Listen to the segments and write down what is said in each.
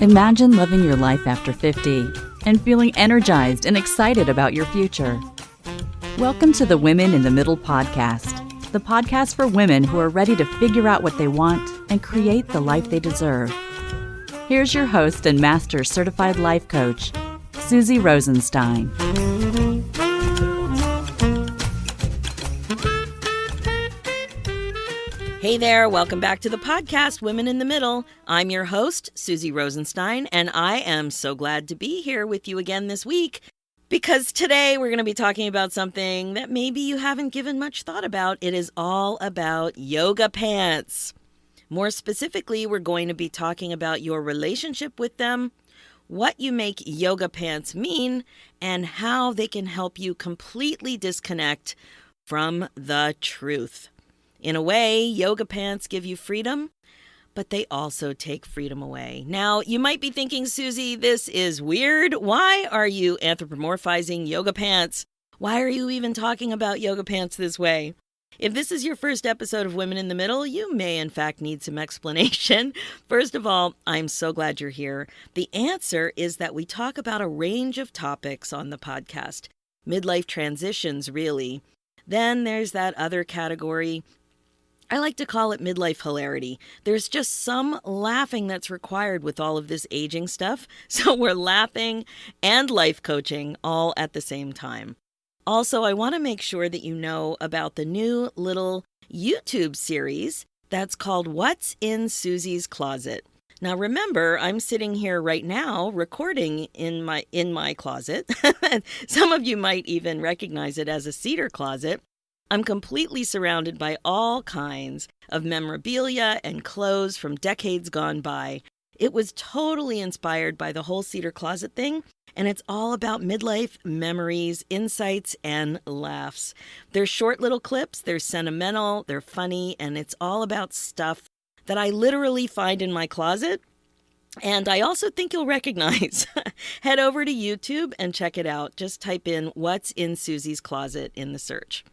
Imagine living your life after 50 and feeling energized and excited about your future. Welcome to the Women in the Middle podcast, the podcast for women who are ready to figure out what they want and create the life they deserve. Here's your host and master certified life coach, Susie Rosenstein. Hey there, welcome back to the podcast, Women in the Middle. I'm your host, Susie Rosenstein, and I am so glad to be here with you again this week because today we're going to be talking about something that maybe you haven't given much thought about. It is all about yoga pants. More specifically, we're going to be talking about your relationship with them, what you make yoga pants mean, and how they can help you completely disconnect from the truth. In a way, yoga pants give you freedom, but they also take freedom away. Now, you might be thinking, Susie, this is weird. Why are you anthropomorphizing yoga pants? Why are you even talking about yoga pants this way? If this is your first episode of Women in the Middle, you may in fact need some explanation. First of all, I'm so glad you're here. The answer is that we talk about a range of topics on the podcast. Midlife transitions, really. Then there's that other category. I like to call it midlife hilarity. There's just some laughing that's required with all of this aging stuff. So we're laughing and life coaching all at the same time. Also, I want to make sure that you know about the new little YouTube series that's called What's in Susie's Closet. Now remember, I'm sitting here right now recording in my closet. Some of you might even recognize it as a cedar closet. I'm completely surrounded by all kinds of memorabilia and clothes from decades gone by. It was totally inspired by the whole cedar closet thing, and it's all about midlife memories, insights, and laughs. They're short little clips, they're sentimental, they're funny, and it's all about stuff that I literally find in my closet, and I also think you'll recognize. Head over to YouTube and check it out. Just type in What's in Susie's Closet in the search.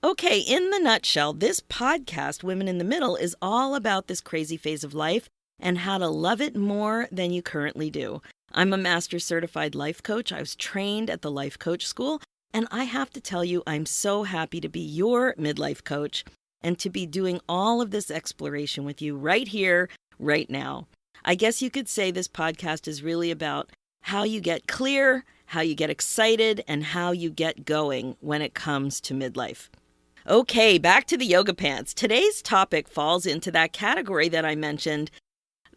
Okay, in the nutshell, this podcast, Women in the Middle, is all about this crazy phase of life and how to love it more than you currently do. I'm a master certified life coach. I was trained at the Life Coach School, and I have to tell you, I'm so happy to be your midlife coach and to be doing all of this exploration with you right here, right now. I guess you could say this podcast is really about how you get clear, how you get excited, and how you get going when it comes to midlife. Okay, back to the yoga pants. Today's topic falls into that category that I mentioned,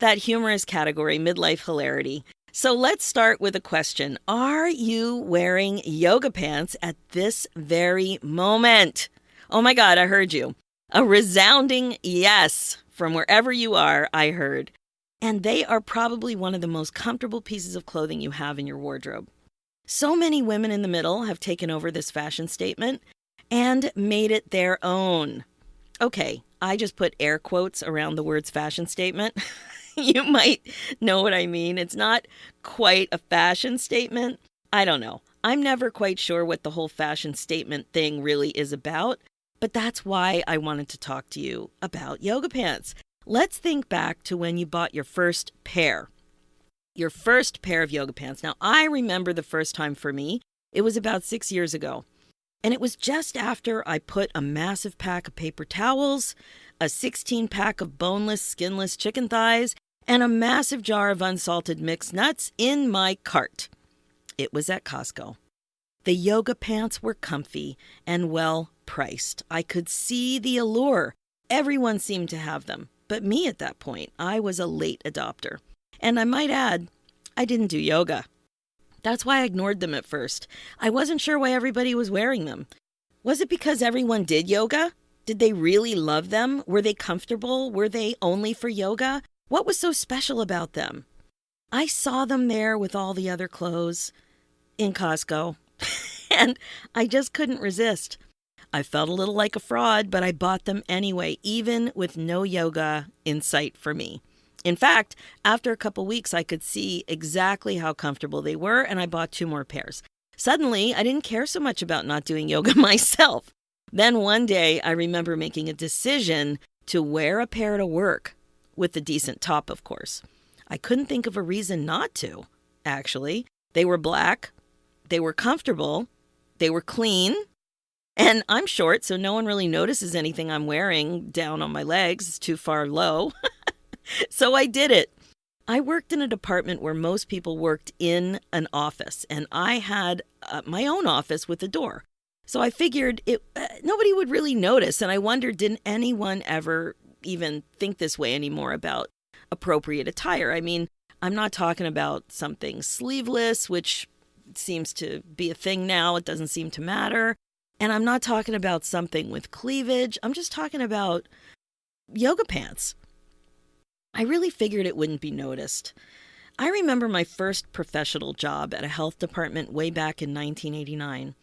that humorous category, midlife hilarity. So let's start with a question. Are you wearing yoga pants at this very moment? Oh my God, I heard you. A resounding yes from wherever you are, I heard. And they are probably one of the most comfortable pieces of clothing you have in your wardrobe. So many women in the middle have taken over this fashion statement and made it their own. Okay, I just put air quotes around the words fashion statement. You might know what I mean. It's not quite a fashion statement. I don't know. I'm never quite sure what the whole fashion statement thing really is about, but that's why I wanted to talk to you about yoga pants. Let's think back to when you bought your first pair of yoga pants. Now, I remember the first time for me, it was about 6 years ago. And it was just after I put a massive pack of paper towels, a 16-pack of boneless, skinless chicken thighs, and a massive jar of unsalted mixed nuts in my cart. It was at Costco. The yoga pants were comfy and well priced. I could see the allure. Everyone seemed to have them. But me at that point, I was a late adopter. And I might add, I didn't do yoga. That's why I ignored them at first. I wasn't sure why everybody was wearing them. Was it because everyone did yoga? Did they really love them? Were they comfortable? Were they only for yoga? What was so special about them? I saw them there with all the other clothes in Costco, and I just couldn't resist. I felt a little like a fraud, but I bought them anyway, even with no yoga in sight for me. In fact, after a couple weeks, I could see exactly how comfortable they were, and I bought 2 more pairs. Suddenly, I didn't care so much about not doing yoga myself. Then one day, I remember making a decision to wear a pair to work, with a decent top, of course. I couldn't think of a reason not to, actually. They were black, they were comfortable, they were clean, and I'm short, so no one really notices anything I'm wearing down on my legs. It's too far low. So I did it. I worked in a department where most people worked in an office, and I had my own office with a door. So I figured nobody would really notice, and I wondered, didn't anyone ever even think this way anymore about appropriate attire? I mean, I'm not talking about something sleeveless, which seems to be a thing now. It doesn't seem to matter. And I'm not talking about something with cleavage. I'm just talking about yoga pants. I really figured it wouldn't be noticed. I remember my first professional job at a health department way back in 1989.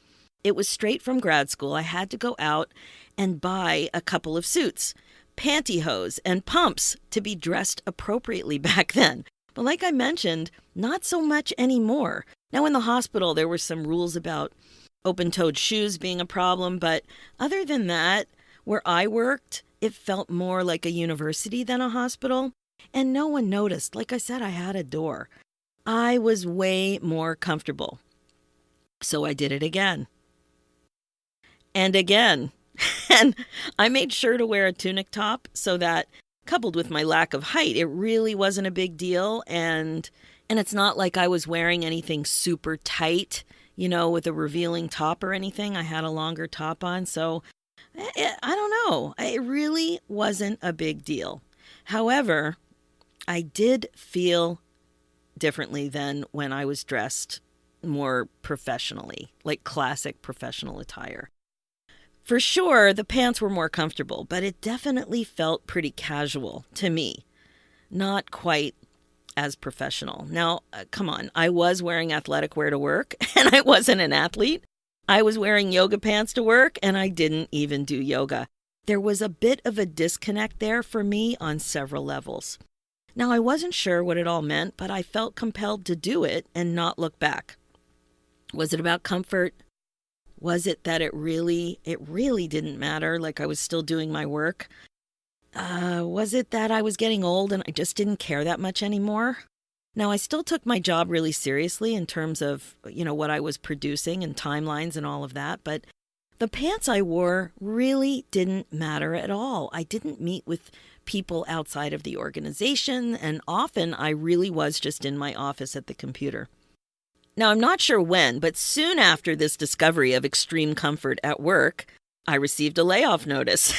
It was straight from grad school. I had to go out and buy a couple of suits, pantyhose, and pumps to be dressed appropriately back then. But like I mentioned, not so much anymore. Now in the hospital, there were some rules about open-toed shoes being a problem, but other than that, where I worked, it felt more like a university than a hospital. And no one noticed. Like I said, I had a door. I was way more comfortable. So I did it again. And again. And I made sure to wear a tunic top so that, coupled with my lack of height, it really wasn't a big deal. And it's not like I was wearing anything super tight, with a revealing top or anything. I had a longer top on. So I don't know. It really wasn't a big deal. However, I did feel differently than when I was dressed more professionally, like classic professional attire. For sure, the pants were more comfortable, but it definitely felt pretty casual to me. Not quite as professional. Now, come on, I was wearing athletic wear to work, and I wasn't an athlete. I was wearing yoga pants to work, and I didn't even do yoga. There was a bit of a disconnect there for me on several levels. Now, I wasn't sure what it all meant, but I felt compelled to do it and not look back. Was it about comfort? Was it that it really didn't matter, like I was still doing my work? Was it that I was getting old and I just didn't care that much anymore? Now, I still took my job really seriously in terms of, what I was producing and timelines and all of that, but the pants I wore really didn't matter at all. I didn't meet with people outside of the organization, and often I really was just in my office at the computer. Now, I'm not sure when, but soon after this discovery of extreme comfort at work, I received a layoff notice.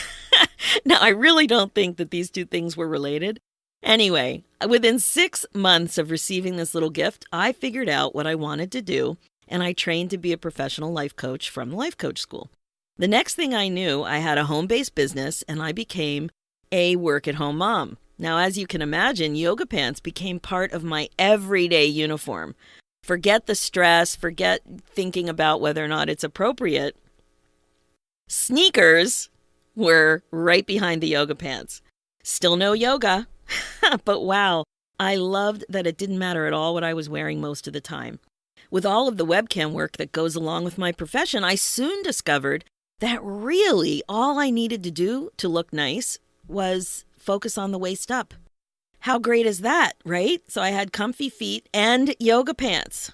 Now, I really don't think that these two things were related. Anyway, within 6 months of receiving this little gift, I figured out what I wanted to do, and I trained to be a professional life coach from the Life Coach School. The next thing I knew, I had a home-based business, and I became a work-at-home mom. Now, as you can imagine, yoga pants became part of my everyday uniform. Forget the stress, forget thinking about whether or not it's appropriate. Sneakers were right behind the yoga pants. Still no yoga, but wow, I loved that it didn't matter at all what I was wearing most of the time. With all of the webcam work that goes along with my profession, I soon discovered that really all I needed to do to look nice was focus on the waist up. How great is that, right? So I had comfy feet and yoga pants.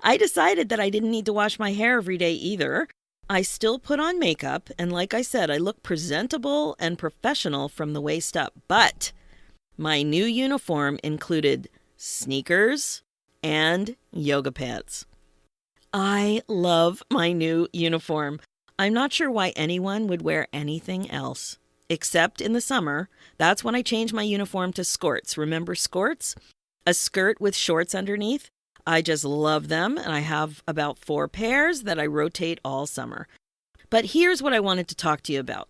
I decided that I didn't need to wash my hair every day either. I still put on makeup, and like I said, I look presentable and professional from the waist up. But my new uniform included sneakers and yoga pants. I love my new uniform. I'm not sure why anyone would wear anything else. Except in the summer, that's when I changed my uniform to skirts. Remember skirts? A skirt with shorts underneath. I just love them, and I have about 4 pairs that I rotate all summer. But here's what I wanted to talk to you about.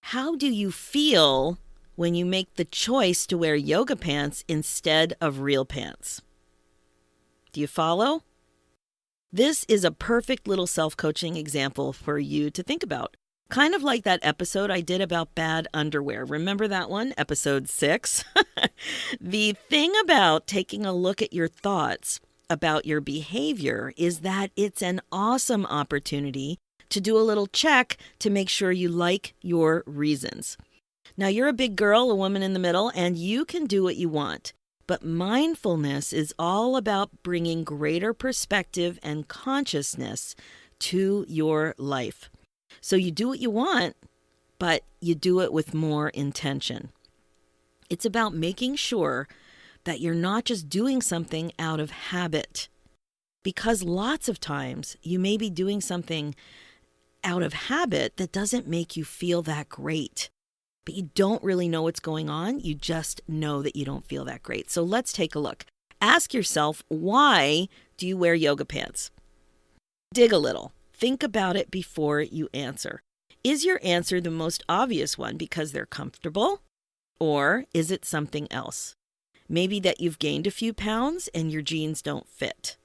How do you feel when you make the choice to wear yoga pants instead of real pants? Do you follow? This is a perfect little self-coaching example for you to think about. Kind of like that episode I did about bad underwear. Remember that one? Episode 6? The thing about taking a look at your thoughts about your behavior is that it's an awesome opportunity to do a little check to make sure you like your reasons. Now, you're a big girl, a woman in the middle, and you can do what you want. But mindfulness is all about bringing greater perspective and consciousness to your life. So you do what you want, but you do it with more intention. It's about making sure that you're not just doing something out of habit. Because lots of times you may be doing something out of habit that doesn't make you feel that great. But you don't really know what's going on. You just know that you don't feel that great. So let's take a look. Ask yourself, why do you wear yoga pants? Dig a little. Think about it before you answer. Is your answer the most obvious one because they're comfortable? Or is it something else? Maybe that you've gained a few pounds and your jeans don't fit.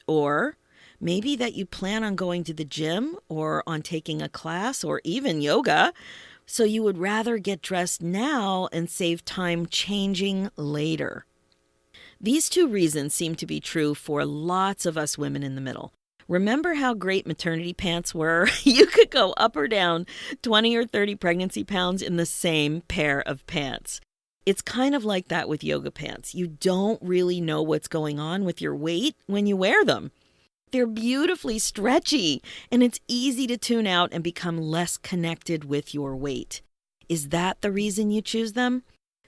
Or maybe that you plan on going to the gym or on taking a class or even yoga, so you would rather get dressed now and save time changing later. These two reasons seem to be true for lots of us women in the middle. Remember how great maternity pants were? You could go up or down 20 or 30 pregnancy pounds in the same pair of pants. It's kind of like that with yoga pants. You don't really know what's going on with your weight when you wear them. They're beautifully stretchy, and it's easy to tune out and become less connected with your weight. Is that the reason you choose them?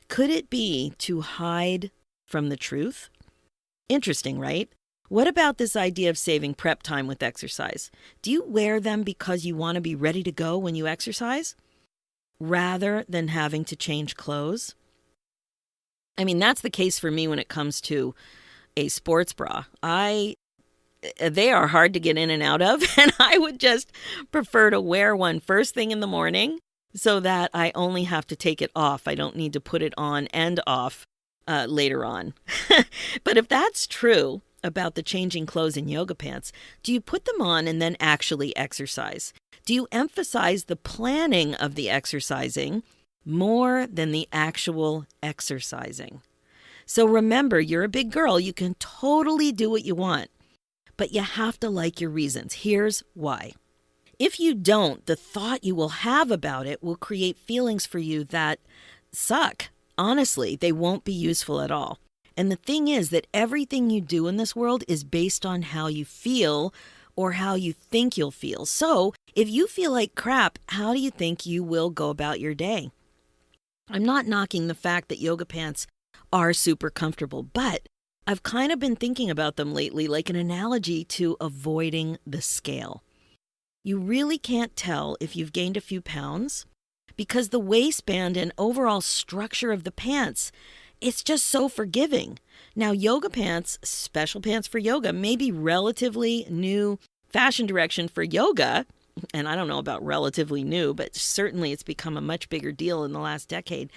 Could it be to hide from the truth? Interesting, right? What about this idea of saving prep time with exercise? Do you wear them because you want to be ready to go when you exercise, rather than having to change clothes? I mean, that's the case for me when it comes to a sports bra. They are hard to get in and out of, and I would just prefer to wear one first thing in the morning so that I only have to take it off. I don't need to put it on and off later on. But if that's true about the changing clothes in yoga pants, do you put them on and then actually exercise? Do you emphasize the planning of the exercising more than the actual exercising? So remember, you're a big girl. You can totally do what you want, but you have to like your reasons. Here's why. If you don't, the thought you will have about it will create feelings for you that suck. Honestly, they won't be useful at all. And the thing is that everything you do in this world is based on how you feel or how you think you'll feel. So if you feel like crap, how do you think you will go about your day? I'm not knocking the fact that yoga pants are super comfortable, but I've kind of been thinking about them lately like an analogy to avoiding the scale. You really can't tell if you've gained a few pounds because the waistband and overall structure of the pants, it's just so forgiving. Now, yoga pants, special pants for yoga, may be relatively new fashion direction for yoga. And I don't know about relatively new, but certainly it's become a much bigger deal in the last decade.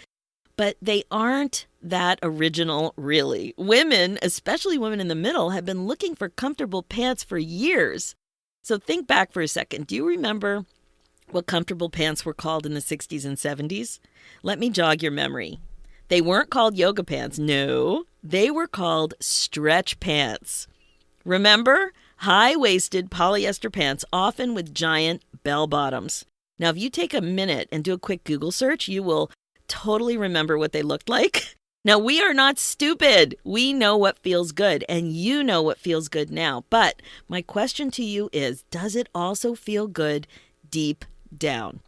But they aren't that original, really. Women, especially women in the middle, have been looking for comfortable pants for years. So think back for a second. Do you remember what comfortable pants were called in the 60s and 70s? Let me jog your memory. They weren't called yoga pants. No, they were called stretch pants. Remember? High-waisted polyester pants, often with giant bell bottoms. Now, if you take a minute and do a quick Google search, you will totally remember what they looked like. Now, we are not stupid. We know what feels good, and you know what feels good now. But my question to you is, does it also feel good deep down?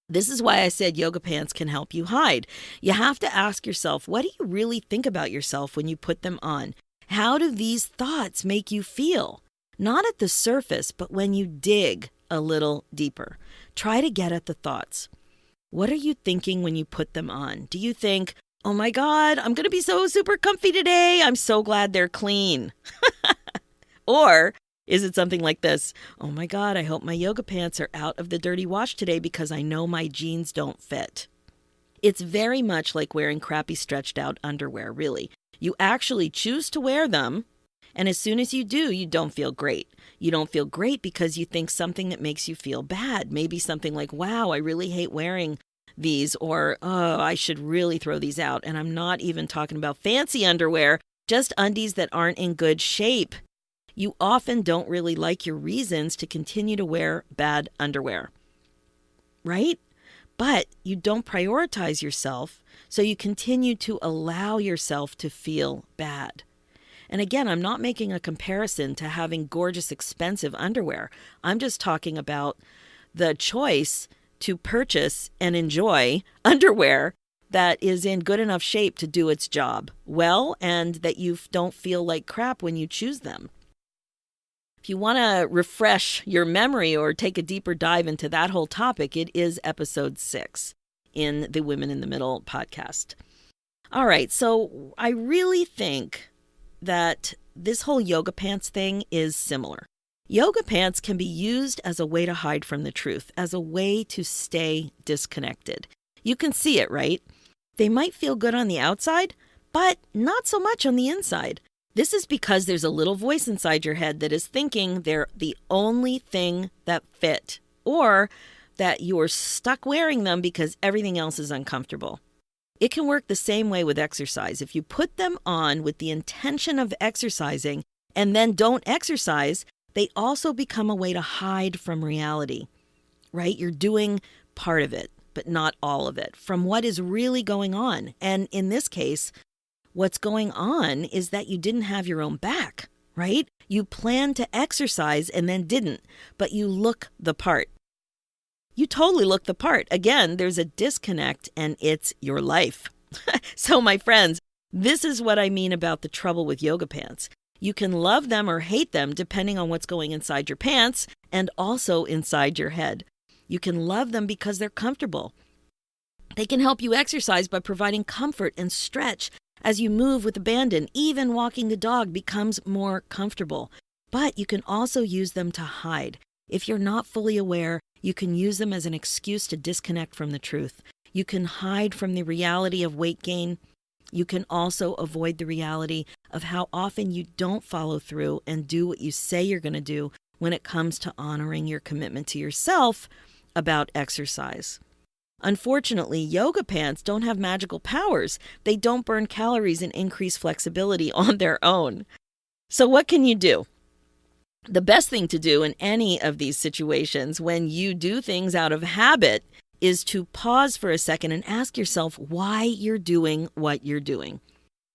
This is why I said yoga pants can help you hide. You have to ask yourself, what do you really think about yourself when you put them on? How do these thoughts make you feel? Not at the surface, but when you dig a little deeper. Try to get at the thoughts. What are you thinking when you put them on? Do you think, oh my God, I'm going to be so super comfy today. I'm so glad they're clean. Or is it something like this? Oh my God, I hope my yoga pants are out of the dirty wash today because I know my jeans don't fit. It's very much like wearing crappy stretched out underwear, really. You actually choose to wear them, and as soon as you do, you don't feel great. You don't feel great because you think something that makes you feel bad. Maybe something like, wow, I really hate wearing these, or, oh, I should really throw these out. And I'm not even talking about fancy underwear, just undies that aren't in good shape. You often don't really like your reasons to continue to wear bad underwear, right? but you don't prioritize yourself, so you continue to allow yourself to feel bad. And again, I'm not making a comparison to having gorgeous, expensive underwear. I'm just talking about the choice to purchase and enjoy underwear that is in good enough shape to do its job well, and that you don't feel like crap when you choose them. If you want to refresh your memory or take a deeper dive into that whole topic, it is episode 6 in the Women in the Middle podcast. All right, so I really think that this whole yoga pants thing is similar. Yoga pants can be used as a way to hide from the truth, as a way to stay disconnected. You can see it, right? They might feel good on the outside, but not so much on the inside. This is because there's a little voice inside your head that is thinking they're the only thing that fit, or that you're stuck wearing them because everything else is uncomfortable. It can work the same way with exercise. If you put them on with the intention of exercising and then don't exercise, they also become a way to hide from reality, right? You're doing part of it, but not all of it, from what is really going on. And in this case, what's going on is that you didn't have your own back, right? You planned to exercise and then didn't, but you look the part. You totally look the part. Again, there's a disconnect, and it's your life. So my friends, this is what I mean about the trouble with yoga pants. You can love them or hate them depending on what's going inside your pants and also inside your head. You can love them because they're comfortable. They can help you exercise by providing comfort and stretch as you move with abandon. Even walking the dog becomes more comfortable. But you can also use them to hide. If you're not fully aware, you can use them as an excuse to disconnect from the truth. You can hide from the reality of weight gain. You can also avoid the reality of how often you don't follow through and do what you say you're going to do when it comes to honoring your commitment to yourself about exercise. Unfortunately, yoga pants don't have magical powers. They don't burn calories and increase flexibility on their own. So what can you do? The best thing to do in any of these situations when you do things out of habit is to pause for a second and ask yourself why you're doing what you're doing.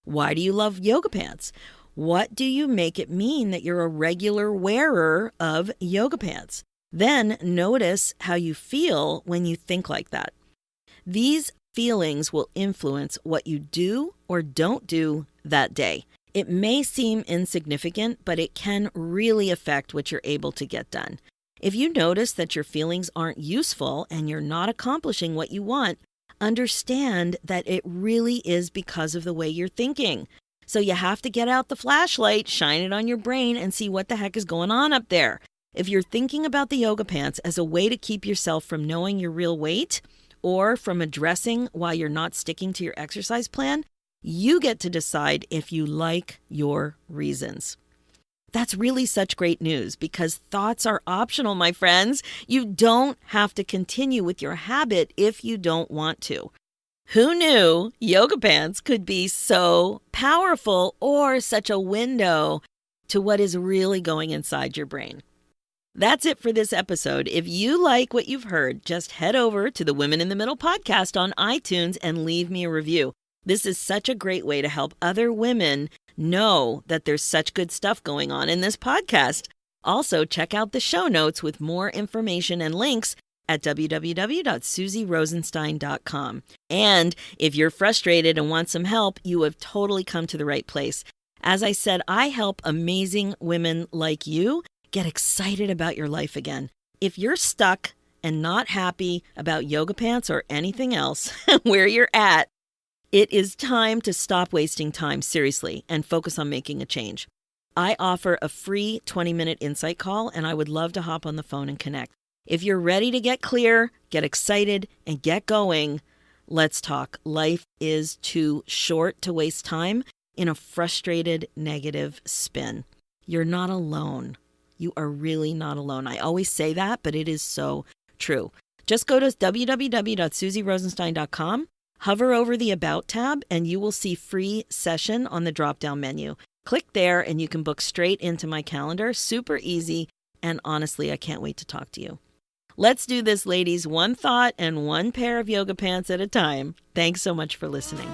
Why do you love yoga pants? What do you make it mean that you're a regular wearer of yoga pants? Then notice how you feel when you think like that. These feelings will influence what you do or don't do that day. It may seem insignificant, but it can really affect what you're able to get done. If you notice that your feelings aren't useful and you're not accomplishing what you want, understand that it really is because of the way you're thinking. So you have to get out the flashlight, shine it on your brain, and see what the heck is going on up there. If you're thinking about the yoga pants as a way to keep yourself from knowing your real weight or from addressing why you're not sticking to your exercise plan, you get to decide if you like your reasons. That's really such great news because thoughts are optional, my friends. You don't have to continue with your habit if you don't want to. Who knew yoga pants could be so powerful or such a window to what is really going inside your brain? That's it for this episode. If you like what you've heard, just head over to the Women in the Middle podcast on iTunes and leave me a review. This is such a great way to help other women know that there's such good stuff going on in this podcast. Also, check out the show notes with more information and links at www.susierosenstein.com. And if you're frustrated and want some help, you have totally come to the right place. As I said, I help amazing women like you get excited about your life again. If you're stuck and not happy about yoga pants or anything else where you're at, it is time to stop wasting time, seriously, and focus on making a change. I offer a free 20-minute insight call, and I would love to hop on the phone and connect. If you're ready to get clear, get excited, and get going, let's talk. Life is too short to waste time in a frustrated, negative spin. You're not alone. You are really not alone. I always say that, but it is so true. Just go to www.susierosenstein.com. Hover over the About tab and you will see free session on the drop-down menu. Click there and you can book straight into my calendar. Super easy. And honestly, I can't wait to talk to you. Let's do this, ladies, one thought and one pair of yoga pants at a time. Thanks so much for listening.